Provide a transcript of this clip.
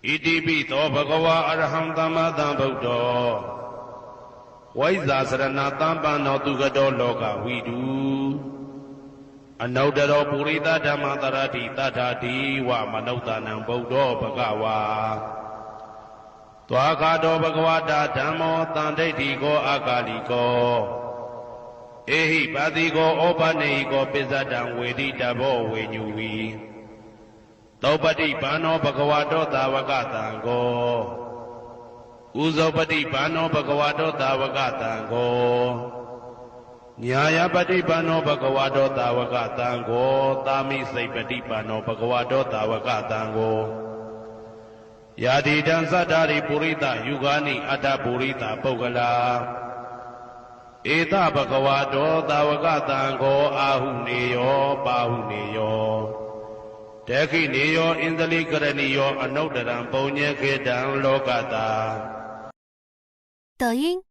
ဣတိပိသောဘဂဝါအရဟံသမ္မာသမ္ဗုဒ္ဓောဝိဇ္ဇာစရဏသမ္ပန္နောသူကတောလောကဝိတုအနုတ္တရောပုရိသဓမ္မတရတိတထာတိဝမနုဿာနံဗုဒ္ဓောဘဂဝါသွားခါတောဘဂဝတာဓမ္မောတန်ဋိဋ္ဌိကောအာကာလိကောဧဟိပါတိကောဩပနေဟိကောပိစ္ဆတံဝေတိတဘောဝေညူဝီသောပတိဘာနောဘဂဝတောသာဝကတံကောဥဇောပတိဘာနောဘဂဝတောသာဝကတံကောညာယပတိဘာနောဘဂဝတောသာဝကတံကောသာမိစိတ်ပတိဘာနောဘဂဝတောသာဝကတံကောယာတိတံသတ္တာရိပုရိသယုဂာနိအတ္တပုရိသပုဂ္ဂလာဧတဘဂဝတောသာဝကတံကောအာဟုနေယောပါဟုနေယောတေခိနေယောဣန္ဒလိကရဏီယောအနုတ္တရံပုံညေခေတံလောကတာ抖音。